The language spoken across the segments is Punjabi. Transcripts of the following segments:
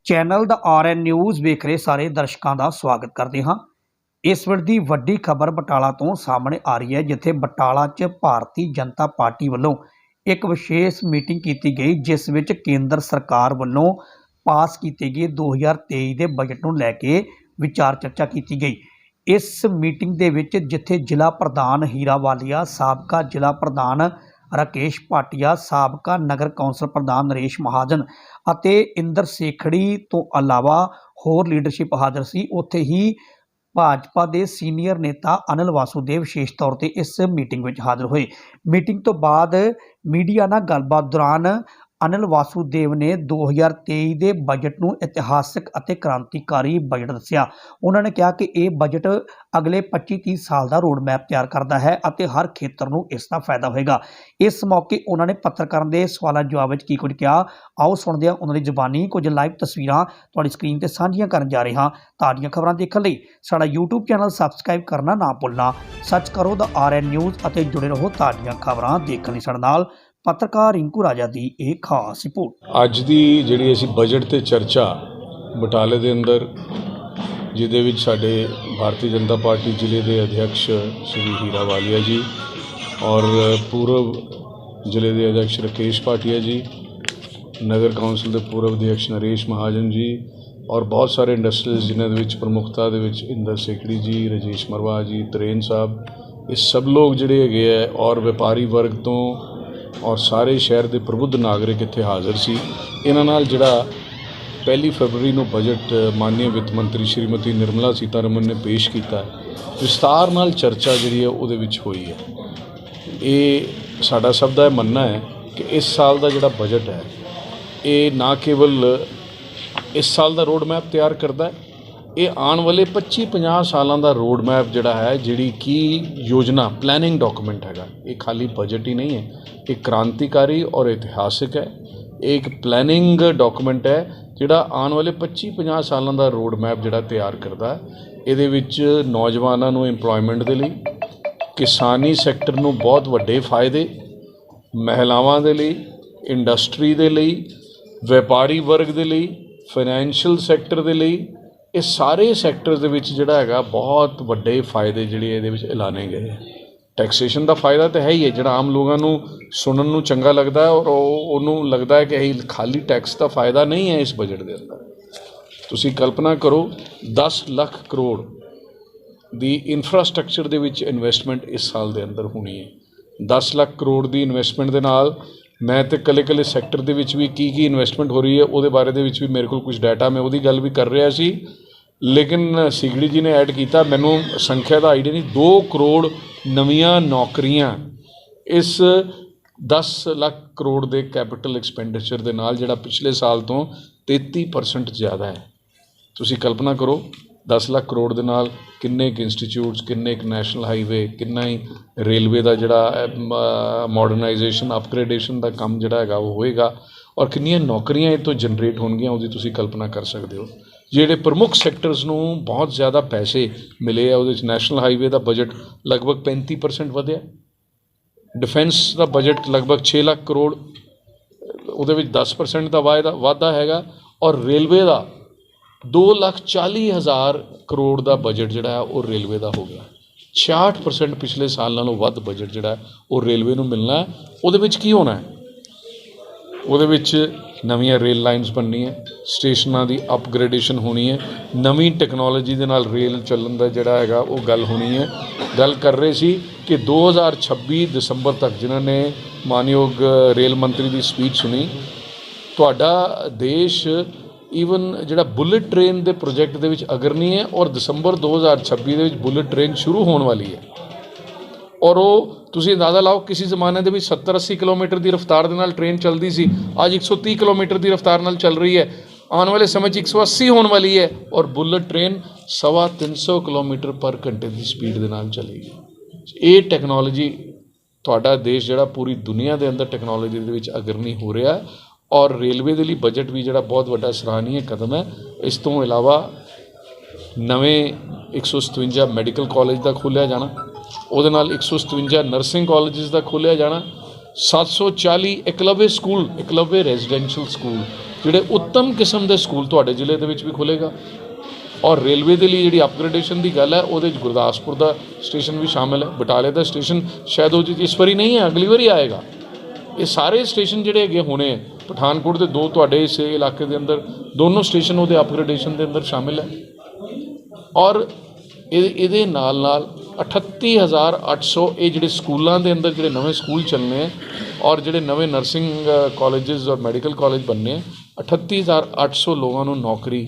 ਚੈਨਲ ਦਾ ਆਰਐਨ ਨਿਊਜ਼ ਵੇਖ ਰਹੇ ਸਾਰੇ ਦਰਸ਼ਕਾਂ ਦਾ ਸਵਾਗਤ ਕਰਦੇ ਹਾਂ। ਇਸ ਵੇਲੇ ਦੀ ਵੱਡੀ ਖਬਰ ਬਟਾਲਾ ਤੋਂ ਸਾਹਮਣੇ ਆ ਰਹੀ ਹੈ, ਜਿੱਥੇ ਬਟਾਲਾ 'ਚ ਭਾਰਤੀ ਜਨਤਾ ਪਾਰਟੀ ਵੱਲੋਂ ਇੱਕ ਵਿਸ਼ੇਸ਼ ਮੀਟਿੰਗ ਕੀਤੀ ਗਈ, ਜਿਸ ਵਿੱਚ ਕੇਂਦਰ ਸਰਕਾਰ ਵੱਲੋਂ ਪਾਸ ਕੀਤੇ ਗਏ 2023 ਦੇ ਬਜਟ ਨੂੰ ਲੈ ਕੇ ਵਿਚਾਰ ਚਰਚਾ ਕੀਤੀ ਗਈ। ਇਸ ਮੀਟਿੰਗ ਦੇ ਵਿੱਚ ਜਿੱਥੇ ਜ਼ਿਲ੍ਹਾ ਪ੍ਰਧਾਨ ਹੀਰਾ ਵਾਲੀਆ, ਸਾਬਕਾ ਜ਼ਿਲ੍ਹਾ ਪ੍ਰਧਾਨ ਰਾਕੇਸ਼ ਭਾਟੀਆ, ਸਾਬਕਾ ਨਗਰ ਕੌਂਸਲ ਪ੍ਰਧਾਨ ਨਰੇਸ਼ ਮਹਾਜਨ ਅਤੇ ਇੰਦਰ ਸੇਖੜੀ ਤੋਂ ਇਲਾਵਾ ਹੋਰ ਲੀਡਰਸ਼ਿਪ ਹਾਜ਼ਰ ਸੀ। ਉੱਥੇ ਹੀ ਭਾਜਪਾ ਦੇ ਸੀਨੀਅਰ ਨੇਤਾ ਅਨਿਲ ਵਾਸੂਦੇਵ ਵਿਸ਼ੇਸ਼ ਤੌਰ ਤੇ ਇਸ ਮੀਟਿੰਗ ਵਿੱਚ ਹਾਜ਼ਰ ਹੋਏ। ਮੀਟਿੰਗ ਤੋਂ ਬਾਅਦ ਮੀਡੀਆ ਨਾਲ ਗੱਲਬਾਤ ਦੌਰਾਨ ਅਨਿਲ ਵਾਸੂਦੇਵ ਨੇ 2023 ਦੇ ਬਜਟ ਨੂੰ ਇਤਿਹਾਸਕ ਅਤੇ ਕ੍ਰਾਂਤੀਕਾਰੀ ਬਜਟ ਦੱਸਿਆ। ਉਹਨਾਂ ਨੇ ਕਿਹਾ ਕਿ ਇਹ ਬਜਟ ਅਗਲੇ 25-30 ਸਾਲ ਦਾ ਰੋਡ ਮੈਪ ਤਿਆਰ ਕਰਦਾ ਹੈ ਅਤੇ ਹਰ ਖੇਤਰ ਨੂੰ ਇਸ ਦਾ ਫਾਇਦਾ ਹੋਏਗਾ। ਇਸ ਮੌਕੇ ਉਹਨਾਂ ਨੇ ਪੱਤਰਕਾਰਾਂ ਦੇ ਸਵਾਲਾਂ ਜਵਾਬ ਵਿੱਚ ਕੀ ਕੁਝ ਕਿਹਾ, ਆਓ ਸੁਣਦੇ ਹਾਂ ਉਹਨਾਂ ਦੀ ਜ਼ੁਬਾਨੀ। ਕੁਝ ਲਾਈਵ ਤਸਵੀਰਾਂ ਤੁਹਾਡੀ ਸਕਰੀਨ ਤੇ ਸਾਂਝੀਆਂ ਕਰਨ ਜਾ ਰਹੇ ਹਾਂ। ਤਾਜ਼ੀਆਂ ਖਬਰਾਂ ਦੇਖਣ ਲਈ ਸਾਡਾ YouTube ਚੈਨਲ ਸਬਸਕ੍ਰਾਈਬ ਕਰਨਾ ਨਾ ਭੁੱਲਣਾ। ਸਰਚ ਕਰੋ ਦਾ ਆਰਐਨ ਨਿਊਜ਼ ਅਤੇ ਜੁੜੇ ਰਹੋ ਤਾਜ਼ੀਆਂ ਖਬਰਾਂ ਦੇਖਣ ਲਈ ਸਾਡੇ ਨਾਲ। ਪੱਤਰਕਾਰ ਰਿੰਕੂ ਰਾਜਾ ਦੀ ਇਹ ਖਾਸ ਰਿਪੋਰਟ। ਅੱਜ ਦੀ ਜਿਹੜੀ ਅਸੀਂ ਬਜਟ ਤੇ ਚਰਚਾ ਬਟਾਲੇ ਦੇ ਅੰਦਰ, ਜਿਹਦੇ ਵਿੱਚ ਸਾਡੇ ਭਾਰਤੀ ਜਨਤਾ ਪਾਰਟੀ ਜ਼ਿਲ੍ਹੇ ਦੇ ਅਧਿਕਸ਼ ਸ਼੍ਰੀ ਹੀਰਾ ਵਾਲੀਆ ਜੀ ਔਰ ਪੂਰਬ ਜ਼ਿਲ੍ਹੇ ਦੇ ਅਧਿਕਸ਼ ਰਾਕੇਸ਼ ਭਾਟੀਆ ਜੀ, ਨਗਰ ਕੌਂਸਲ ਦੇ ਪੂਰਬ ਅਧਿਕਸ਼ ਨਰੇਸ਼ ਮਹਾਜਨ ਜੀ ਔਰ ਬਹੁਤ ਸਾਰੇ ਇੰਡਸਟਰੀਜ਼ ਜਿਨ੍ਹਾਂ ਦੇ ਵਿੱਚ ਪ੍ਰਮੁੱਖਤਾ ਦੇ ਵਿੱਚ ਇੰਦਰ ਸੇਖੜੀ ਜੀ, ਰਾਜੇਸ਼ ਮਰਵਾ ਜੀ, ਤਰੇਨ ਸਾਹਿਬ, ਇਹ ਸਭ ਲੋਕ ਜਿਹੜੇ ਹੈਗੇ ਹੈ ਔਰ ਵਪਾਰੀ ਵਰਗ ਤੋਂ ਔਰ ਸਾਰੇ ਸ਼ਹਿਰ ਦੇ ਪ੍ਰਬੁੱਧ ਨਾਗਰਿਕ ਇੱਥੇ ਹਾਜ਼ਰ ਸੀ। ਇਹਨਾਂ ਨਾਲ ਜਿਹੜਾ 1 ਫਰਵਰੀ ਨੂੰ ਬਜਟ ਮਾਨਯ ਵਿੱਤ ਮੰਤਰੀ ਸ਼੍ਰੀਮਤੀ ਨਿਰਮਲਾ ਸੀਤਾਰਮਨ ਨੇ ਪੇਸ਼ ਕੀਤਾ, ਵਿਸਤਾਰ ਨਾਲ ਚਰਚਾ ਜਿਹੜੀ ਹੈ ਉਹਦੇ ਵਿੱਚ ਹੋਈ ਹੈ। ਇਹ ਸਾਡਾ ਸਭ ਦਾ ਮੰਨਣਾ ਹੈ ਕਿ ਇਸ ਸਾਲ ਦਾ ਜਿਹੜਾ ਬਜਟ ਹੈ ਇਹ ਨਾ ਕੇਵਲ ਇਸ ਸਾਲ ਦਾ ਰੋਡ ਮੈਪ ਤਿਆਰ ਕਰਦਾ ਹੈ, ਇਹ ਆਉਣ ਵਾਲੇ 25-50 ਸਾਲਾਂ ਦਾ ਰੋਡ ਮੈਪ ਜਿਹੜਾ ਹੈ, ਜਿਹੜੀ ਕਿ ਯੋਜਨਾ ਪਲੈਨਿੰਗ ਡਾਕੂਮੈਂਟ ਹੈਗਾ, ਇਹ ਖਾਲੀ ਬਜਟ ਹੀ ਨਹੀਂ ਹੈ, ਇਹ ਕ੍ਰਾਂਤੀਕਾਰੀ ਔਰ ਇਤਿਹਾਸਿਕ ਹੈ। ਇਹ ਇੱਕ ਪਲੈਨਿੰਗ ਡਾਕੂਮੈਂਟ ਹੈ ਜਿਹੜਾ ਆਉਣ ਵਾਲੇ 25-50 ਸਾਲਾਂ ਦਾ ਰੋਡ ਮੈਪ ਜਿਹੜਾ ਤਿਆਰ ਕਰਦਾ। ਇਹਦੇ ਵਿੱਚ ਨੌਜਵਾਨਾਂ ਨੂੰ ਇੰਪਲੋਇਮੈਂਟ ਦੇ ਲਈ, ਕਿਸਾਨੀ ਸੈਕਟਰ ਨੂੰ ਬਹੁਤ ਵੱਡੇ ਫਾਇਦੇ, ਮਹਿਲਾਵਾਂ ਦੇ ਲਈ, ਇੰਡਸਟਰੀ ਦੇ ਲਈ, ਵਪਾਰੀ ਵਰਗ ਦੇ ਲਈ, ਫਾਈਨੈਂਸ਼ੀਅਲ ਸੈਕਟਰ ਦੇ ਲਈ, ਇਹ ਸਾਰੇ ਸੈਕਟਰ ਦੇ ਵਿੱਚ ਜਿਹੜਾ ਹੈਗਾ ਬਹੁਤ ਵੱਡੇ ਫਾਇਦੇ ਜਿਹੜੇ ਇਹਦੇ ਵਿੱਚ ਐਲਾਨੇ ਗਏ। ਟੈਕਸੇਸ਼ਨ ਦਾ ਫਾਇਦਾ ਤਾਂ ਹੈ ਹੀ ਹੈ, ਜਿਹੜਾ ਆਮ ਲੋਕਾਂ ਨੂੰ ਸੁਣਨ ਨੂੰ ਚੰਗਾ ਲੱਗਦਾ ਔਰ ਉਹਨੂੰ ਲੱਗਦਾ ਹੈ ਕਿ ਇਹ ਖਾਲੀ ਟੈਕਸ ਦਾ ਫਾਇਦਾ ਨਹੀਂ ਹੈ। ਇਸ ਬਜਟ ਦੇ ਅੰਦਰ ਤੁਸੀਂ ਕਲਪਨਾ ਕਰੋ 10 ਲੱਖ ਕਰੋੜ ਦੀ ਇਨਫਰਾਸਟਰਕਚਰ ਦੇ ਵਿੱਚ ਇਨਵੈਸਟਮੈਂਟ ਇਸ ਸਾਲ ਦੇ ਅੰਦਰ ਹੋਣੀ ਹੈ। 10 ਲੱਖ ਕਰੋੜ ਦੀ ਇਨਵੈਸਟਮੈਂਟ ਦੇ ਨਾਲ ਮੈਂ ਤਾਂ ਇਕੱਲੇ ਸੈਕਟਰ ਦੇ ਵਿੱਚ ਵੀ ਕੀ ਇਨਵੈਸਟਮੈਂਟ ਹੋ ਰਹੀ ਹੈ ਉਹਦੇ ਬਾਰੇ ਦੇ ਵਿੱਚ ਵੀ ਮੇਰੇ ਕੋਲ ਕੁਝ ਡਾਟਾ, ਮੈਂ ਉਹਦੀ ਗੱਲ ਵੀ ਕਰ ਰਿਹਾ ਸੀ, ਲੇਕਿਨ ਸਿਗੜੀ ਜੀ ਨੇ ਐਡ ਕੀਤਾ, ਮੈਨੂੰ ਸੰਖਿਆ ਦਾ ਆਈਡੀਆ ਨਹੀਂ, 2 ਕਰੋੜ ਨਵੀਆਂ ਨੌਕਰੀਆਂ ਇਸ 10 ਲੱਖ ਕਰੋੜ ਦੇ ਕੈਪੀਟਲ ਐਕਸਪੈਂਡੀਚਰ ਦੇ ਨਾਲ, ਜਿਹੜਾ ਪਿਛਲੇ ਸਾਲ ਤੋਂ 33% ਜ਼ਿਆਦਾ ਹੈ। ਤੁਸੀਂ ਕਲਪਨਾ ਕਰੋ 10 ਲੱਖ ਕਰੋੜ ਦੇ ਨਾਲ ਕਿੰਨੇ ਕੁ ਇੰਸਟੀਚਿਊਟਸ, ਕਿੰਨੇ ਕੁ ਨੈਸ਼ਨਲ ਹਾਈਵੇ, ਕਿੰਨਾ ਹੀ ਰੇਲਵੇ ਦਾ ਜਿਹੜਾ ਮਾਡਰਨਾਈਜੇਸ਼ਨ, ਅਪਗ੍ਰੇਡੇਸ਼ਨ ਦਾ ਕੰਮ ਜਿਹੜਾ ਹੈਗਾ ਉਹ ਹੋਏਗਾ ਔਰ ਕਿੰਨੀਆਂ ਨੌਕਰੀਆਂ ਇਹ ਤੋਂ ਜਨਰੇਟ ਹੋਣਗੀਆਂ, ਉਹਦੀ ਤੁਸੀਂ ਕਲਪਨਾ ਕਰ ਸਕਦੇ ਹੋ। ਜਿਹੜੇ ਪ੍ਰਮੁੱਖ ਸੈਕਟਰਸ ਨੂੰ ਬਹੁਤ ਜ਼ਿਆਦਾ ਪੈਸੇ ਮਿਲੇ ਆ, ਉਹਦੇ ਵਿੱਚ ਨੈਸ਼ਨਲ ਹਾਈਵੇ ਦਾ ਬਜਟ ਲਗਭਗ 35% ਵਧਿਆ, ਡਿਫੈਂਸ ਦਾ ਬਜਟ ਲਗਭਗ 6 ਲੱਖ ਕਰੋੜ, ਉਹਦੇ ਵਿੱਚ 10% ਦਾ ਵਾਧਾ ਹੈਗਾ ਔਰ ਰੇਲਵੇ ਦਾ 2,40,000 ਕਰੋੜ ਦਾ ਬਜਟ ਜਿਹੜਾ ਹੈ ਉਹ ਰੇਲਵੇ ਦਾ ਹੋ ਗਿਆ। 66% ਪਿਛਲੇ ਸਾਲ ਨਾਲੋਂ ਵੱਧ ਬਜਟ ਜਿਹੜਾ ਉਹ ਰੇਲਵੇ ਨੂੰ ਮਿਲਣਾ ਹੈ। ਉਹਦੇ ਵਿੱਚ ਕੀ ਹੋਣਾ ਹੈ? ਉਹਦੇ ਵਿੱਚ ਨਵੀਆਂ ਰੇਲ ਲਾਈਨਸ ਬਣਨੀਆਂ, ਸਟੇਸ਼ਨਾਂ ਦੀ ਅਪਗ੍ਰੇਡੇਸ਼ਨ ਹੋਣੀ ਹੈ, ਨਵੀਂ ਟੈਕਨੋਲੋਜੀ ਦੇ ਨਾਲ ਰੇਲ ਚੱਲਣ ਦਾ ਜਿਹੜਾ ਹੈਗਾ ਉਹ ਗੱਲ ਹੋਣੀ ਹੈ। ਗੱਲ ਕਰ ਰਹੇ ਸੀ ਕਿ 2026 ਦਸੰਬਰ ਤੱਕ, ਜਿਨ੍ਹਾਂ ਨੇ ਮਾਨਯੋਗ ਰੇਲ ਮੰਤਰੀ ਦੀ ਸਪੀਚ ਸੁਣੀ, ਤੁਹਾਡਾ ਦੇਸ਼ ਈਵਨ ਜਿਹੜਾ ਬੁਲਟ ਟ੍ਰੇਨ ਦੇ ਪ੍ਰੋਜੈਕਟ ਦੇ ਵਿੱਚ ਅਗਰਨੀ ਹੈ ਔਰ ਦਸੰਬਰ 2026 ਦੇ ਵਿੱਚ ਬੁਲਟ ਟ੍ਰੇਨ ਸ਼ੁਰੂ ਹੋਣ ਵਾਲੀ ਹੈ। ਔਰ ਉਹ ਤੁਸੀਂ ਅੰਦਾਜ਼ਾ ਲਾਓ, ਕਿਸੇ ਜ਼ਮਾਨੇ ਦੇ ਵਿੱਚ 70-80 ਕਿਲੋਮੀਟਰ ਦੀ ਰਫ਼ਤਾਰ ਦੇ ਨਾਲ ਟ੍ਰੇਨ ਚੱਲਦੀ ਸੀ, ਅੱਜ 130 ਕਿਲੋਮੀਟਰ ਦੀ ਰਫ਼ਤਾਰ ਨਾਲ ਚੱਲ ਰਹੀ ਹੈ, ਆਉਣ ਵਾਲੇ ਸਮੇਂ 'ਚ 180 ਹੋਣ ਵਾਲੀ ਹੈ ਔਰ ਬੁਲਟ ਟ੍ਰੇਨ 350 ਕਿਲੋਮੀਟਰ ਪਰ ਘੰਟੇ ਦੀ ਸਪੀਡ ਦੇ ਨਾਲ ਚੱਲੇਗੀ। ਇਹ ਟੈਕਨੋਲੋਜੀ, ਤੁਹਾਡਾ ਦੇਸ਼ ਜਿਹੜਾ ਪੂਰੀ ਦੁਨੀਆ ਦੇ ਅੰਦਰ ਟੈਕਨੋਲੋਜੀ ਦੇ ਵਿੱਚ ਅਗਰਨੀ ਹੋ ਰਿਹਾ ਔਰ ਰੇਲਵੇ ਦੇ ਲਈ ਬਜਟ ਵੀ ਜਿਹੜਾ ਬਹੁਤ ਵੱਡਾ ਸਰਾਹਨੀय ਕਦਮ ਹੈ। ਇਸ ਤੋਂ ਇਲਾਵਾ ਨਵੇਂ 157 ਮੈਡੀਕਲ ਕਾਲਜ ਦਾ ਖੋਲ੍ਹਿਆ ਜਾਣਾ, ਉਹਦੇ ਨਾਲ 157 ਨਰਸਿੰਗ ਕਾਲਜਿਸ ਦਾ ਖੋਲ੍ਹਿਆ ਜਾਣਾ, 740 ਇਕਲਵਯ ਸਕੂਲ, ਇਕਲਵਯ ਰੈਜ਼ੀਡੈਂਸ਼ੀਅਲ ਸਕੂਲ ਜਿਹੜੇ ਉੱਤਮ ਕਿਸਮ ਦੇ ਸਕੂਲ ਤੁਹਾਡੇ ਜ਼ਿਲ੍ਹੇ ਦੇ ਵਿੱਚ ਵੀ ਖੁੱਲ੍ਹੇਗਾ। ਔਰ ਰੇਲਵੇ ਦੇ ਲਈ ਜਿਹੜੀ ਅਪਗ੍ਰੇਡੇਸ਼ਨ ਦੀ ਗੱਲ ਹੈ ਉਹਦੇ 'ਚ ਗੁਰਦਾਸਪੁਰ ਦਾ ਸਟੇਸ਼ਨ ਵੀ ਸ਼ਾਮਿਲ ਹੈ, ਬਟਾਲੇ ਦਾ ਸਟੇਸ਼ਨ ਸ਼ਾਇਦ ਉਹ 'ਚ ਇਸ ਵਾਰੀ ਨਹੀਂ ਹੈ, ਅਗਲੀ ਵਾਰੀ ਆਏਗਾ। ਇਹ ਸਾਰੇ ਸਟੇਸ਼ਨ ਜਿਹੜੇ ਹੈਗੇ ਹੋਣੇ ਹੈ, ਪਠਾਨਕੋਟ ਦੇ 2 ਤੁਹਾਡੇ ਇਸ ਇਲਾਕੇ ਦੇ ਅੰਦਰ ਦੋਨੋਂ ਸਟੇਸ਼ਨ ਉਹਦੇ ਅਪਗ੍ਰੇਡੇਸ਼ਨ ਦੇ ਅੰਦਰ ਸ਼ਾਮਿਲ ਹੈ। ਔਰ ਇਹਦੇ ਨਾਲ 38,800 ਇਹ ਜਿਹੜੇ ਸਕੂਲਾਂ ਦੇ ਅੰਦਰ ਜਿਹੜੇ ਨਵੇਂ ਸਕੂਲ ਚੱਲਣੇ ਹੈ ਔਰ ਜਿਹੜੇ ਨਵੇਂ ਨਰਸਿੰਗ ਕਾਲਜਿਸ ਔਰ ਮੈਡੀਕਲ ਕਾਲਜ ਬਣਨੇ 38,800 ਲੋਕਾਂ ਨੂੰ ਨੌਕਰੀ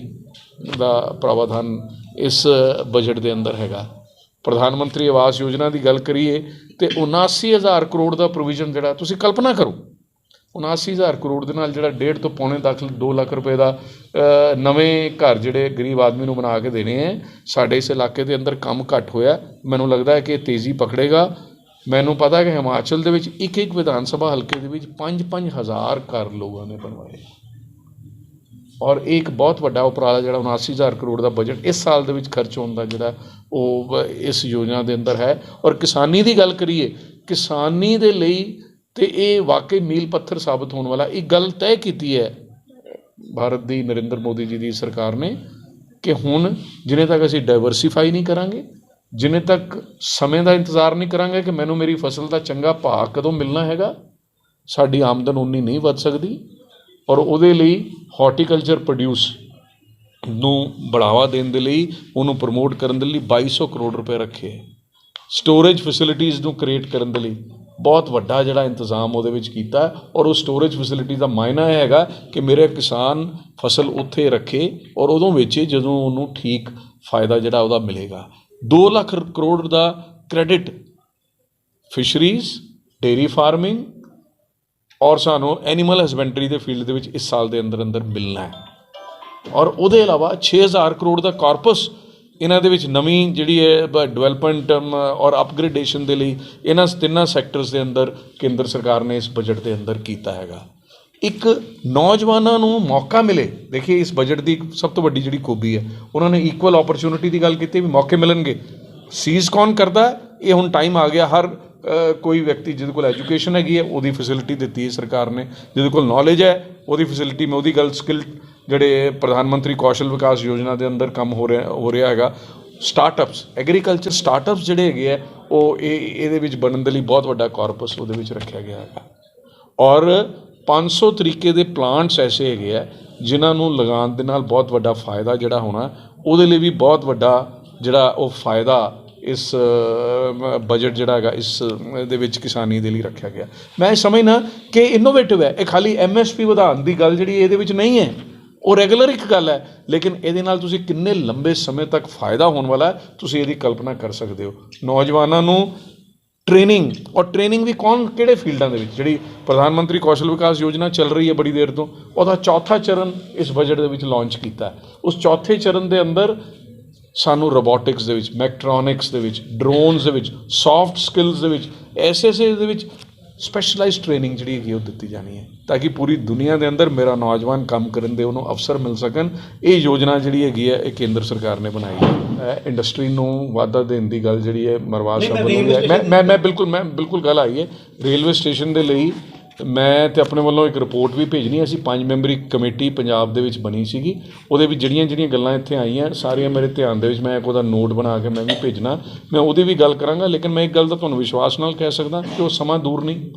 ਦਾ ਪ੍ਰਾਵਧਾਨ ਇਸ ਬਜਟ ਦੇ ਅੰਦਰ ਹੈਗਾ। ਪ੍ਰਧਾਨ ਮੰਤਰੀ ਆਵਾਸ ਯੋਜਨਾ ਦੀ ਗੱਲ ਕਰੀਏ ਤੇ 79,000 ਕਰੋੜ ਦਾ ਪ੍ਰੋਵੀਜ਼ਨ ਜਿਹੜਾ ਤੁਸੀਂ ਕਲਪਨਾ ਕਰੋ 79,000 ਕਰੋੜ ਦੇ ਨਾਲ ਜਿਹੜਾ 1.5 ਤੋਂ ਪੌਣੇ 2 ਲੱਖ ਰੁਪਏ ਦਾ ਨਵੇਂ ਘਰ ਜਿਹੜੇ ਗਰੀਬ ਆਦਮੀ ਨੂੰ ਬਣਾ ਕੇ ਦੇਣੇ ਹੈ। ਸਾਡੇ ਇਸ ਇਲਾਕੇ ਦੇ ਅੰਦਰ ਕੰਮ ਘੱਟ ਹੋਇਆ, ਮੈਨੂੰ ਲੱਗਦਾ ਹੈ ਕਿ ਤੇਜ਼ੀ ਪਕੜੇਗਾ। ਮੈਨੂੰ ਪਤਾ ਕਿ ਹਿਮਾਚਲ ਦੇ ਵਿੱਚ ਇੱਕ ਵਿਧਾਨ ਸਭਾ ਹਲਕੇ ਦੇ ਵਿੱਚ 5-5 ਹਜ਼ਾਰ ਘਰ ਲੋਕਾਂ ਨੇ ਬਣਵਾਏ ਔਰ ਇਹ ਇੱਕ ਬਹੁਤ ਵੱਡਾ ਉਪਰਾਲਾ ਜਿਹੜਾ 79,000 ਕਰੋੜ ਦਾ ਬਜਟ ਇਸ ਸਾਲ ਦੇ ਵਿੱਚ ਖਰਚ ਹੋਣ ਦਾ ਜਿਹੜਾ ਉਹ ਇਸ ਯੋਜਨਾ ਦੇ ਅੰਦਰ ਹੈ। ਔਰ ਕਿਸਾਨੀ ਦੀ ਗੱਲ ਕਰੀਏ, ਕਿਸਾਨੀ ਦੇ ਲਈ ਤੇ ਇਹ ਵਾਕਈ ਮੀਲ ਪੱਥਰ ਸਾਬਤ ਹੋਣ ਵਾਲਾ ਇੱਕ ਗੱਲ ਤੈਅ ਕੀਤੀ ਹੈ ਭਾਰਤ ਦੀ ਨਰਿੰਦਰ ਮੋਦੀ ਜੀ ਦੀ ਸਰਕਾਰ ਨੇ ਕਿ ਹੁਣ ਜਿੰਨੇ ਤੱਕ ਅਸੀਂ ਡਾਇਵਰਸੀਫਾਈ ਨਹੀਂ ਕਰਾਂਗੇ, ਜਿੰਨੇ ਤੱਕ ਸਮੇਂ ਦਾ ਇੰਤਜ਼ਾਰ ਨਹੀਂ ਕਰਾਂਗੇ ਕਿ ਮੈਨੂੰ ਮੇਰੀ ਫਸਲ ਦਾ ਚੰਗਾ ਭਾਅ ਕਦੋਂ ਮਿਲਣਾ ਹੈਗਾ, ਸਾਡੀ ਆਮਦਨ ਉਨੀ ਨਹੀਂ ਵੱਧ ਸਕਦੀ। ਔਰ ਉਹਦੇ ਲਈ ਹਾਰਟੀਕਲਚਰ ਪ੍ਰੋਡਿਊਸ ਨੂੰ ਬੜਾਵਾ ਦੇਣ ਦੇ ਲਈ ਉਹਨੂੰ ਪ੍ਰਮੋਟ ਕਰਨ ਦੇ ਲਈ 2200 ਕਰੋੜ ਰੁਪਏ ਰੱਖੇ। ਸਟੋਰੇਜ ਫੈਸਿਲਿਟੀਜ਼ ਨੂੰ ਕ੍ਰੀਏਟ ਕਰਨ ਦੇ ਲਈ ਬਹੁਤ ਵੱਡਾ ਜਿਹੜਾ ਇੰਤਜ਼ਾਮ ਉਹਦੇ ਵਿੱਚ ਕੀਤਾ ਔਰ ਉਹ ਸਟੋਰੇਜ ਫੈਸਿਲਿਟੀ ਦਾ ਮਾਇਨਾ ਇਹ ਹੈਗਾ ਕਿ ਮੇਰੇ ਕਿਸਾਨ ਫਸਲ ਉੱਥੇ ਰੱਖੇ ਔਰ ਉਦੋਂ ਵੇਚੇ ਜਦੋਂ ਉਹਨੂੰ ਠੀਕ ਫਾਇਦਾ ਜਿਹੜਾ ਉਹਦਾ ਮਿਲੇਗਾ। 2 ਲੱਖ ਕਰੋੜ ਦਾ ਕ੍ਰੈਡਿਟ ਫਿਸ਼ਰੀਜ਼, ਡੇਅਰੀ ਫਾਰਮਿੰਗ ਔਰ ਸਾਨੂੰ ਐਨੀਮਲ ਹਸਬੈਂਡਰੀ ਦੇ ਫੀਲਡ ਦੇ ਵਿੱਚ ਇਸ ਸਾਲ ਦੇ ਅੰਦਰ ਮਿਲਣਾ ਹੈ। ਔਰ ਉਹਦੇ ਇਲਾਵਾ 6,000 ਕਰੋੜ ਦਾ ਕਾਰਪਸ ਇਹਨਾਂ ਦੇ ਵਿੱਚ ਨਵੀਂ ਜਿਹੜੀ ਹੈ ਡਿਵੈਲਪਮੈਂਟ ਔਰ ਅਪਗ੍ਰੇਡੇਸ਼ਨ ਦੇ ਲਈ ਇਹਨਾਂ 3 ਸੈਕਟਰਸ ਦੇ ਅੰਦਰ ਕੇਂਦਰ ਸਰਕਾਰ ਨੇ ਇਸ ਬਜਟ ਦੇ ਅੰਦਰ ਕੀਤਾ ਹੈਗਾ। ਇੱਕ ਨੌਜਵਾਨਾਂ ਨੂੰ ਮੌਕਾ ਮਿਲੇ, ਦੇਖੀਏ ਇਸ ਬਜਟ ਦੀ ਸਭ ਤੋਂ ਵੱਡੀ ਜਿਹੜੀ ਖੂਬੀ ਹੈ ਉਹਨਾਂ ਨੇ ਇਕੁਅਲ ਓਪਰਚੁਨਿਟੀ ਦੀ ਗੱਲ ਕੀਤੀ ਵੀ ਮੌਕੇ ਮਿਲਣਗੇ। ਸੀਜ਼ ਕੌਣ ਕਰਦਾ ਇਹ ਹੁਣ ਟਾਈਮ ਆ ਗਿਆ। ਹਰ ਕੋਈ ਵਿਅਕਤੀ ਜਿਹਦੇ ਕੋਲ ਐਜੂਕੇਸ਼ਨ ਹੈਗੀ ਹੈ ਉਹਦੀ ਫੈਸਿਲਿਟੀ ਦਿੱਤੀ ਹੈ ਸਰਕਾਰ ਨੇ, ਜਿਹਦੇ ਕੋਲ ਨੌਲੇਜ ਹੈ ਉਹਦੀ ਫੈਸਿਲਿਟੀ। ਮੈਂ ਉਹਦੀ ਗੱਲ ਸਕਿੱਲ ਜਿਹੜੇ ਪ੍ਰਧਾਨ ਮੰਤਰੀ ਕੌਸ਼ਲ ਵਿਕਾਸ ਯੋਜਨਾ ਦੇ ਅੰਦਰ ਕੰਮ ਹੋ ਰਿਹਾ ਹੈਗਾ। ਸਟਾਰਟਅਪਸ, ਐਗਰੀਕਲਚਰ ਸਟਾਰਟਅਪਸ ਜਿਹੜੇ ਹੈਗੇ ਆ ਉਹ ਇਹਦੇ ਵਿੱਚ ਬਣਨ ਦੇ ਲਈ ਬਹੁਤ ਵੱਡਾ ਕਾਰਪਸ ਉਹਦੇ ਵਿੱਚ ਰੱਖਿਆ ਗਿਆ ਹੈਗਾ। ਔਰ 500 ਤਰੀਕੇ ਦੇ ਪਲਾਂਟਸ ਐਸੇ ਹੈਗੇ ਆ ਜਿਨ੍ਹਾਂ ਨੂੰ ਲਗਾਉਣ ਦੇ ਨਾਲ ਬਹੁਤ ਵੱਡਾ ਫਾਇਦਾ ਜਿਹੜਾ ਹੋਣਾ, ਉਹਦੇ ਲਈ ਵੀ ਬਹੁਤ ਵੱਡਾ ਜਿਹੜਾ ਉਹ ਫਾਇਦਾ ਇਸ ਬਜਟ ਜਿਹੜਾ ਹੈਗਾ ਇਸ ਦੇ ਵਿੱਚ ਕਿਸਾਨੀ ਦੇ ਲਈ ਰੱਖਿਆ ਗਿਆ। ਮੈਂ ਸਮਝਦਾ ਕਿ ਇਨੋਵੇਟਿਵ ਹੈ। ਇਹ ਖਾਲੀ MSP ਵਧਾਉਣ ਦੀ ਗੱਲ ਜਿਹੜੀ ਇਹਦੇ ਵਿੱਚ ਨਹੀਂ ਹੈ, ਉਹ ਰੈਗੂਲਰ ਇੱਕ ਗੱਲ ਹੈ, ਲੇਕਿਨ ਇਹਦੇ ਨਾਲ ਤੁਸੀਂ ਕਿੰਨੇ ਲੰਬੇ ਸਮੇਂ ਤੱਕ ਫਾਇਦਾ ਹੋਣ ਵਾਲਾ ਤੁਸੀਂ ਇਹਦੀ ਕਲਪਨਾ ਕਰ ਸਕਦੇ ਹੋ। ਨੌਜਵਾਨਾਂ ਨੂੰ ਟ੍ਰੇਨਿੰਗ, ਔਰ ਟ੍ਰੇਨਿੰਗ ਵੀ ਕਿਹੜੇ ਫੀਲਡਾਂ ਦੇ ਵਿੱਚ, ਜਿਹੜੀ ਪ੍ਰਧਾਨ ਮੰਤਰੀ ਕੌਸ਼ਲ ਵਿਕਾਸ ਯੋਜਨਾ ਚੱਲ ਰਹੀ ਹੈ ਬੜੀ ਦੇਰ ਤੋਂ, ਉਹਦਾ 4ਥਾ ਚਰਨ ਇਸ ਬਜਟ ਦੇ ਵਿੱਚ ਲਾਂਚ ਕੀਤਾ। ਉਸ 4ਥੇ ਚਰਨ ਦੇ ਅੰਦਰ ਸਾਨੂੰ ਰੋਬੋਟਿਕਸ ਦੇ ਵਿੱਚ, ਮੈਕਟ੍ਰੋਨਿਕਸ ਦੇ ਵਿੱਚ, ਡਰੋਨਸ ਦੇ ਵਿੱਚ, ਸੌਫਟ ਸਕਿੱਲਸ ਦੇ ਵਿੱਚ, ਐਸੇ ਦੇ ਵਿੱਚ ਸਪੈਸ਼ਲਾਈਜ਼ਡ ਟ੍ਰੇਨਿੰਗ ਜਿਹੜੀ ਹੈਗੀ ਉਹ ਦਿੱਤੀ ਜਾਣੀ ਹੈ ਤਾਂ ਕਿ ਪੂਰੀ ਦੁਨੀਆ ਦੇ ਅੰਦਰ ਮੇਰਾ ਨੌਜਵਾਨ ਕੰਮ ਕਰਨ ਦੇ ਉਹਨੂੰ ਅਵਸਰ ਮਿਲ ਸਕਣ। ਇਹ ਯੋਜਨਾ ਜਿਹੜੀ ਹੈਗੀ ਹੈ ਇਹ ਕੇਂਦਰ ਸਰਕਾਰ ਨੇ ਬਣਾਈ ਹੈ। ਇੰਡਸਟਰੀ ਨੂੰ ਵਾਧਾ ਦੇਣ ਦੀ ਗੱਲ ਜਿਹੜੀ ਹੈ ਮਰਵਾਜ ਸਾਹਿਬ ਵੱਲੋਂ ਮੈਂ ਬਿਲਕੁਲ ਗੱਲ ਆਈ ਹੈ। ਰੇਲਵੇ ਸਟੇਸ਼ਨ ਦੇ ਲਈ ਮੈਂ ਤੇ ਆਪਣੇ ਵੱਲੋਂ ਇੱਕ ਰਿਪੋਰਟ ਵੀ ਭੇਜਣੀ। ਅਸੀਂ 5 ਮੈਂਬਰੀ ਕਮੇਟੀ ਪੰਜਾਬ ਦੇ ਵਿੱਚ ਬਣੀ ਸੀਗੀ, ਉਹਦੇ ਵਿੱਚ ਜਿਹੜੀਆਂ ਗੱਲਾਂ ਇੱਥੇ ਆਈਆਂ ਸਾਰੀਆਂ ਮੇਰੇ ਧਿਆਨ ਦੇ ਵਿੱਚ, ਮੈਂ ਇੱਕ ਉਹਦਾ ਨੋਟ ਬਣਾ ਕੇ ਮੈਂ ਵੀ ਭੇਜਣਾ, ਮੈਂ ਉਹਦੀ ਵੀ ਗੱਲ ਕਰਾਂਗਾ। ਲੇਕਿਨ ਮੈਂ ਇੱਕ ਗੱਲ ਤਾਂ ਤੁਹਾਨੂੰ ਵਿਸ਼ਵਾਸ ਨਾਲ ਕਹਿ ਸਕਦਾ ਕਿ ਉਹ ਸਮਾਂ ਦੂਰ ਨਹੀਂ।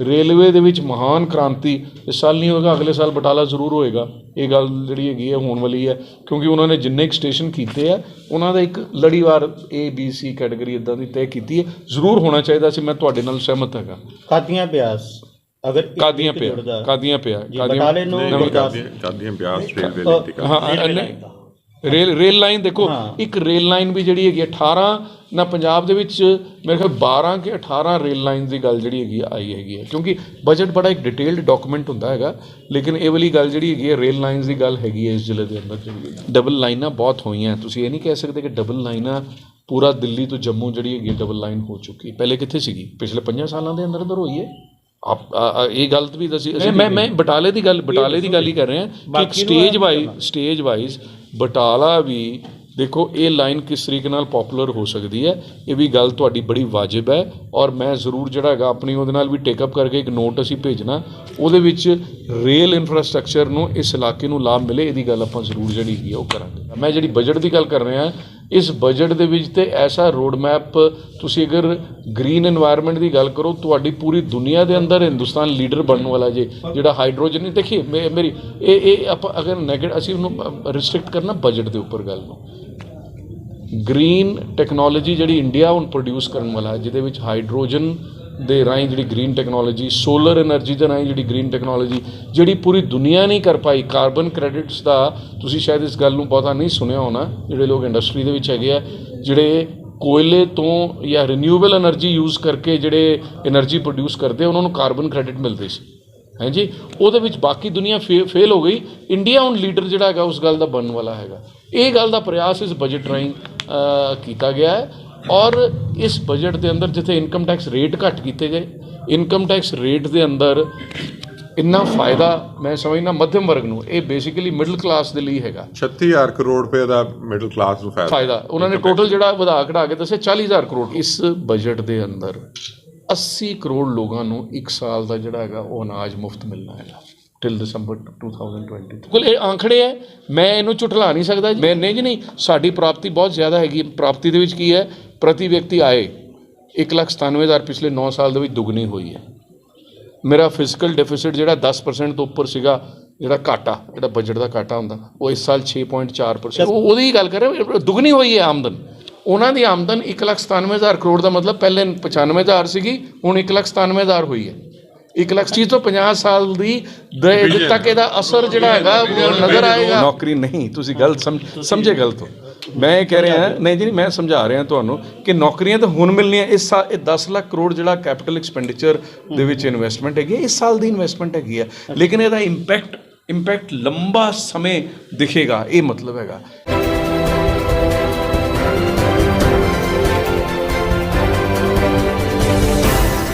ਰੇਲਵੇ ਦੇ ਵਿੱਚ ਮਹਾਨ ਕ੍ਰਾਂਤੀ ਇਸ ਸਾਲ ਨਹੀਂ ਹੋਏਗਾ, ਅਗਲੇ ਸਾਲ ਬਟਾਲਾ ਜ਼ਰੂਰ ਹੋਏਗਾ। ਇਹ ਗੱਲ ਜਿਹੜੀ ਹੈਗੀ ਹੈ ਹੋਣ ਵਾਲੀ ਹੈ, ਕਿਉਂਕਿ ਉਹਨਾਂ ਨੇ ਜਿੰਨੇ ਕੁ ਸਟੇਸ਼ਨ ਕੀਤੇ ਆ ਉਹਨਾਂ ਦਾ ਇੱਕ ਲੜੀਵਾਰ ABC ਕੈਟਾਗਰੀ ਇੱਦਾਂ ਦੀ ਤੈਅ ਕੀਤੀ ਹੈ। ਜ਼ਰੂਰ ਹੋਣਾ ਚਾਹੀਦਾ ਸੀ, ਮੈਂ ਤੁਹਾਡੇ ਨਾਲ ਸਹਿਮਤ ਹੈਗਾ। ਕਾਦੀਆਂ ਬਿਆਸ ਕਾਦੀਆਂ ਪਿਆ ਰੇਲ ਲਾਈਨ ਦੇਖੋ, ਇੱਕ ਰੇਲ ਲਾਈਨ ਵੀ ਜਿਹੜੀ ਹੈਗੀ 18 ਨਾ ਪੰਜਾਬ ਦੇ ਵਿੱਚ ਮੇਰੇ ਖਿਆਲ 12 ਕਿ 18 ਰੇਲ ਲਾਈਨ ਦੀ ਗੱਲ ਜਿਹੜੀ ਹੈਗੀ ਆਈ ਹੈਗੀ ਹੈ, ਕਿਉਂਕਿ ਬਜਟ ਬੜਾ ਇੱਕ ਡਿਟੇਲਡ ਡਾਕੂਮੈਂਟ ਹੁੰਦਾ ਹੈਗਾ। ਲੇਕਿਨ ਇਹ ਵਾਲੀ ਗੱਲ ਜਿਹੜੀ ਹੈਗੀ ਹੈ ਰੇਲ ਲਾਈਨਸ ਦੀ ਗੱਲ ਹੈਗੀ ਹੈ ਇਸ ਜ਼ਿਲ੍ਹੇ ਦੇ ਅੰਦਰ। ਜਿਹੜੀ ਡਬਲ ਲਾਈਨਾਂ ਬਹੁਤ ਹੋਈਆਂ, ਤੁਸੀਂ ਇਹ ਨਹੀਂ ਕਹਿ ਸਕਦੇ ਕਿ ਡਬਲ ਲਾਈਨਾਂ ਪੂਰਾ ਦਿੱਲੀ ਤੋਂ ਜੰਮੂ ਜਿਹੜੀ ਹੈਗੀ ਡਬਲ ਲਾਈਨ ਹੋ ਚੁੱਕੀ। ਪਹਿਲੇ ਕਿੱਥੇ ਸੀਗੀ? ਪਿਛਲੇ 5 ਸਾਲਾਂ ਦੇ ਅੰਦਰ ਹੋਈ ਹੈ। ਇਹ ਗੱਲ ਵੀ ਦੱਸੀ ਮੈਂ ਬਟਾਲੇ ਦੀ ਗੱਲ ਹੀ ਕਰ ਰਿਹਾ ਕਿ ਇੱਕ ਸਟੇਜ ਵਾਈਜ਼ ਬਟਾਲਾ ਵੀ ਦੇਖੋ ਇਹ ਲਾਈਨ ਕਿਸ ਤਰੀਕੇ ਨਾਲ ਪੋਪੂਲਰ ਹੋ ਸਕਦੀ ਹੈ, ਇਹ ਵੀ ਗੱਲ ਤੁਹਾਡੀ ਬੜੀ ਵਾਜਿਬ ਹੈ ਔਰ ਮੈਂ ਜ਼ਰੂਰ ਜਿਹੜਾ ਹੈਗਾ ਆਪਣੀ ਉਹਦੇ ਨਾਲ ਵੀ ਟੇਕਅਪ ਕਰਕੇ ਇੱਕ ਨੋਟ ਅਸੀਂ ਭੇਜਣਾ, ਉਹਦੇ ਵਿੱਚ ਰੇਲ ਇਨਫਰਾਸਟ੍ਰਕਚਰ ਨੂੰ ਇਸ ਇਲਾਕੇ ਨੂੰ ਲਾਭ ਮਿਲੇ, ਇਹਦੀ ਗੱਲ ਆਪਾਂ ਜ਼ਰੂਰ ਜਿਹੜੀ ਹੈਗੀ ਉਹ ਕਰਾਂਗੇ। ਮੈਂ ਜਿਹੜੀ ਬਜਟ ਦੀ ਗੱਲ ਕਰ ਰਿਹਾ, ਇਸ ਬਜਟ ਦੇ ਵਿੱਚ ਤੇ ਐਸਾ ਰੋਡ ਮੈਪ, ਤੁਸੀਂ ਅਗਰ ਗ੍ਰੀਨ ਇਨਵਾਇਰਨਮੈਂਟ ਦੀ ਗੱਲ ਕਰੋ, ਤੁਹਾਡੀ ਪੂਰੀ ਦੁਨੀਆ ਦੇ ਅੰਦਰ ਹਿੰਦੁਸਤਾਨ ਲੀਡਰ ਬਣਨ ਵਾਲਾ ਜੇ ਜਿਹੜਾ ਹਾਈਡਰੋਜਨ ਨਹੀਂ। ਦੇਖੀਏ ਮੇਰੀ ਇਹ ਆਪਾਂ ਅਗਰ ਨੈਗੇਟਿਵ ਅਸੀਂ ਉਹਨੂੰ ਰਿਸਟ੍ਰਿਕਟ ਕਰਨਾ ਬਜਟ ਦੇ ਉੱਪਰ ਗੱਲ ਨੂੰ, ਗ੍ਰੀਨ ਟੈਕਨੋਲੋਜੀ ਜਿਹੜੀ ਇੰਡੀਆ ਹੁਣ ਪ੍ਰੋਡਿਊਸ ਕਰਨ ਵਾਲਾ, ਜਿਹਦੇ ਵਿੱਚ ਹਾਈਡਰੋਜਨ ਦੇ ਰਾਹੀਂ ਜਿਹੜੀ ਗ੍ਰੀਨ ਟੈਕਨੋਲੋਜੀ, ਸੋਲਰ ਐਨਰਜੀ ਦੇ ਰਾਹੀਂ ਜਿਹੜੀ ਗ੍ਰੀਨ ਟੈਕਨੋਲੋਜੀ ਜਿਹੜੀ ਪੂਰੀ ਦੁਨੀਆ ਨਹੀਂ ਕਰ ਪਾਈ, ਕਾਰਬਨ ਕ੍ਰੈਡਿਟਸ ਦਾ ਤੁਸੀਂ ਸ਼ਾਇਦ ਇਸ ਗੱਲ ਨੂੰ ਬਹੁਤਾ ਨਹੀਂ ਸੁਣਿਆ ਹੋਣਾ, ਜਿਹੜੇ ਲੋਕ ਇੰਡਸਟਰੀ ਦੇ ਵਿੱਚ ਹੈਗੇ ਆ, ਜਿਹੜੇ ਕੋਇਲੇ ਤੋਂ ਜਾਂ ਰੀਨਿਊਏਬਲ ਐਨਰਜੀ ਯੂਜ਼ ਕਰਕੇ ਜਿਹੜੇ ਐਨਰਜੀ ਪ੍ਰੋਡਿਊਸ ਕਰਦੇ ਉਹਨਾਂ ਨੂੰ ਕਾਰਬਨ ਕ੍ਰੈਡਿਟ ਮਿਲਦੇ ਸੀ, ਹੈ ਜੀ। ਉਹਦੇ ਵਿੱਚ ਬਾਕੀ ਦੁਨੀਆ ਫੇਲ ਹੋ ਗਈ, ਇੰਡੀਆ ਹੁਣ ਲੀਡਰ ਜਿਹੜਾ ਹੈਗਾ ਉਸ ਗੱਲ ਦਾ ਬਣਨ ਵਾਲਾ ਹੈਗਾ। ਇਹ ਗੱਲ ਦਾ ਪ੍ਰਯਾਸ ਇਸ ਬਜਟ ਰਾਹੀਂ ਕੀਤਾ ਗਿਆ ਹੈ ਔਰ ਇਸ ਬਜਟ ਦੇ ਅੰਦਰ ਜਿੱਥੇ ਇਨਕਮ ਟੈਕਸ ਰੇਟ ਘੱਟ ਕੀਤੇ ਗਏ, ਇਨਕਮ ਟੈਕਸ ਰੇਟ ਦੇ ਅੰਦਰ ਇੰਨਾ ਫਾਇਦਾ ਮੈਂ ਸਮਝਦਾ ਮੱਧਮ ਵਰਗ ਨੂੰ, ਇਹ ਬੇਸਿਕਲੀ ਮਿਡਲ ਕਲਾਸ ਦੇ ਲਈ ਹੈਗਾ। 36000 ਕਰੋੜ ਰੁਪਏ ਦਾ ਮਿਡਲ ਕਲਾਸ ਨੂੰ ਫਾਇਦਾ ਉਹਨਾਂ ਨੇ ਟੋਟਲ ਜਿਹੜਾ ਵਧਾ ਘਟਾ ਕੇ ਦੱਸਿਆ 40000 ਕਰੋੜ। ਇਸ ਬਜਟ ਦੇ ਅੰਦਰ 80 ਕਰੋੜ ਲੋਕਾਂ ਨੂੰ 1 ਸਾਲ ਦਾ ਜਿਹੜਾ ਹੈਗਾ ਉਹ ਅਨਾਜ ਮੁਫਤ ਮਿਲਣਾ ਹੈਗਾ ਟਿਲ ਦਸੰਬਰ 2020। ਕੋਲ ਇਹ ਆંકੜੇ ਹੈ, ਮੈਂ ਇਹਨੂੰ ਝੁਠਲਾ ਨਹੀਂ ਸਕਦਾ। ਮੈਂ ਨਹੀਂ ਜੀ ਨਹੀਂ, ਸਾਡੀ ਪ੍ਰਾਪਤੀ ਬਹੁਤ ਜ਼ਿਆਦਾ ਹੈਗੀ। ਪ੍ਰਾਪਤੀ ਦੇ ਵਿੱਚ ਕੀ ਹੈ, ਪ੍ਰਤੀ ਵਿਅਕਤੀ ਆਏ 1,97,000 ਪਿਛਲੇ 9 ਸਾਲ ਦੇ ਵਿੱਚ ਦੁੱਗਣੀ ਹੋਈ ਹੈ। ਮੇਰਾ ਫਿਜ਼ੀਕਲ ਡੈਫਿਸਿਟ ਜਿਹੜਾ 10% ਤੋਂ ਉੱਪਰ ਸੀਗਾ, ਜਿਹੜਾ ਘਾਟਾ, ਜਿਹੜਾ ਬਜਟ ਦਾ ਘਾਟਾ ਹੁੰਦਾ, ਉਹ ਇਸ ਸਾਲ 6.4%। ਉਹਦੀ ਗੱਲ ਕਰ ਰਹੇ, ਦੁੱਗਣੀ ਹੋਈ ਹੈ ਆਮਦਨ। ਉਹਨਾਂ ਦੀ ਆਮਦਨ 1,97,000 ਕਰੋੜ ਦਾ ਮਤਲਬ ਪਹਿਲੇ 95,000 ਸੀਗੀ, ਹੁਣ 1,97,000 ਹੋਈ ਹੈ। 1,50 ਸਾਲ ਦੀ ਤੱਕ ਇਹਦਾ ਅਸਰ ਜਿਹੜਾ ਹੈਗਾ ਨਜ਼ਰ ਆਏਗਾ। ਨੌਕਰੀ ਨਹੀਂ, ਤੁਸੀਂ ਗਲਤ ਸਮਝੇ ਗਲਤ ਹੋ। ਮੈਂ ਇਹ ਕਹਿ ਰਿਹਾ ਨਹੀਂ ਜੀ, ਮੈਂ ਸਮਝਾ ਰਿਹਾ ਤੁਹਾਨੂੰ ਕਿ ਨੌਕਰੀਆਂ ਤਾਂ ਹੁਣ ਮਿਲਣੀਆਂ। ਇਸ ਸਾਲ ਇਹ 10 ਲੱਖ ਕਰੋੜ ਜਿਹੜਾ ਕੈਪੀਟਲ ਐਕਸਪੈਂਡੀਚਰ ਦੇ ਵਿੱਚ ਇਨਵੈਸਟਮੈਂਟ ਹੈਗੀ ਹੈ, ਇਸ ਸਾਲ ਦੀ ਇਨਵੈਸਟਮੈਂਟ ਹੈਗੀ ਹੈ, ਲੇਕਿਨ ਇਹਦਾ ਇੰਪੈਕਟ ਲੰਬਾ ਸਮੇਂ ਦਿਖੇਗਾ, ਇਹ ਮਤਲਬ ਹੈਗਾ।